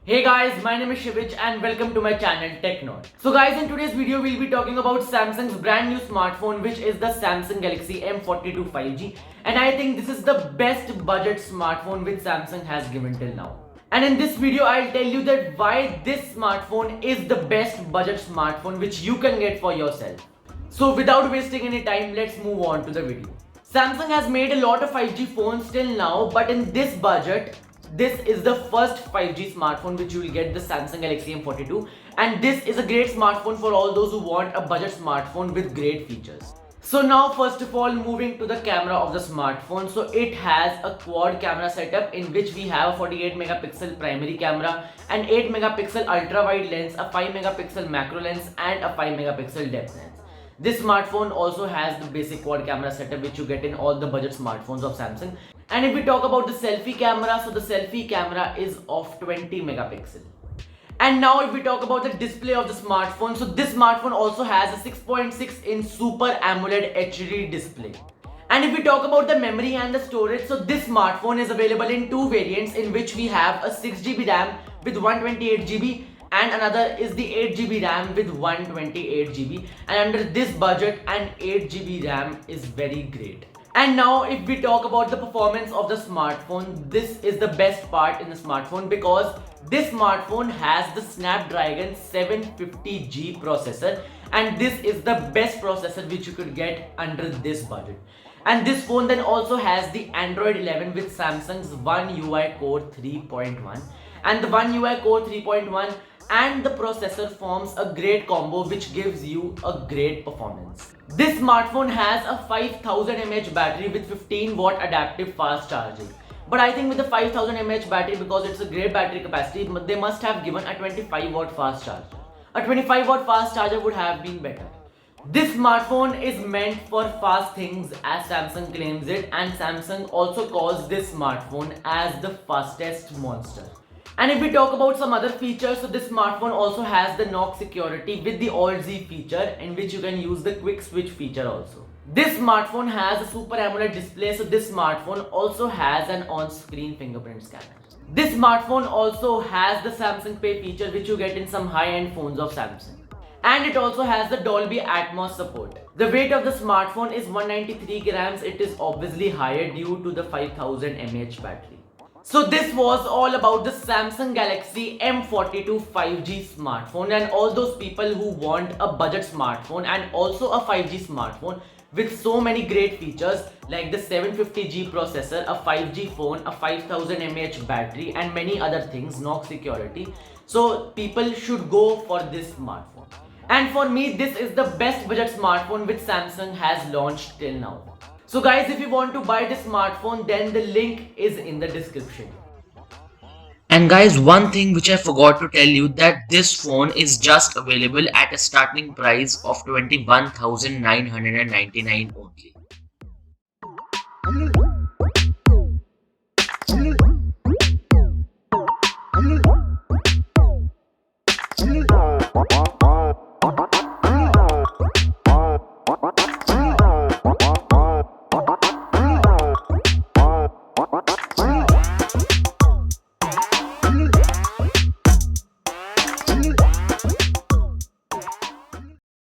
Hey guys, my name is Shivich and welcome to my channel TechNode. So guys, in today's video we'll be talking about Samsung's brand new smartphone, which is the Samsung Galaxy M42 5G, and I think this is the best budget smartphone which Samsung has given till now. And in this video I'll tell you that why this smartphone is the best budget smartphone which you can get for yourself. So without wasting any time, let's move on to the video. Samsung has made a lot of 5G phones till now, but in this budget, this is the first 5G smartphone which you will get, the Samsung Galaxy M42, and this is a great smartphone for all those who want a budget smartphone with great features. So now first of all, moving to the camera of the smartphone. So it has a quad camera setup in which we have a 48 megapixel primary camera, an 8 megapixel ultra wide lens, a 5 megapixel macro lens and a 5 megapixel depth lens. This smartphone also has the basic quad camera setup which you get in all the budget smartphones of Samsung. And if we talk about the selfie camera, so the selfie camera is of 20 megapixel. And now if we talk about the display of the smartphone, so this smartphone also has a 6.6 inch Super AMOLED HD display. And if we talk about the memory and the storage, so this smartphone is available in two variants in which we have a 6GB RAM with 128GB and another is the 8GB RAM with 128GB, and under this budget an 8GB RAM is very great. And now if we talk about the performance of the smartphone, this is the best part in the smartphone because this smartphone has the Snapdragon 750G processor, and this is the best processor which you could get under this budget. And this phone then also has the Android 11 with Samsung's One UI Core 3.1, and the One UI Core 3.1 and the processor forms a great combo which gives you a great performance. This smartphone has a 5000 mAh battery with 15 watt adaptive fast charging. But I think with the 5000 mAh battery, because it's a great battery capacity, they must have given a 25 watt fast charger. A 25 watt fast charger would have been better. This smartphone is meant for fast things as Samsung claims it, and Samsung also calls this smartphone as the fastest monster. And if we talk about some other features, so this smartphone also has the knock security with the Alt Z feature in which you can use the quick switch feature also. This smartphone has a Super AMOLED display, so this smartphone also has an on-screen fingerprint scanner. This smartphone also has the Samsung Pay feature which you get in some high-end phones of Samsung. And it also has the Dolby Atmos support. The weight of the smartphone is 193 grams. It is obviously higher due to the 5000 mAh battery. So this was all about the Samsung Galaxy M42 5G smartphone, and all those people who want a budget smartphone and also a 5G smartphone with so many great features like the 750G processor, a 5G phone, a 5000 mAh battery and many other things, knock security. So people should go for this smartphone. And for me, this is the best budget smartphone which Samsung has launched till now. So guys, if you want to buy this smartphone, then the link is in the description. And guys, one thing which I forgot to tell you, that this phone is just available at a starting price of 21,999 only.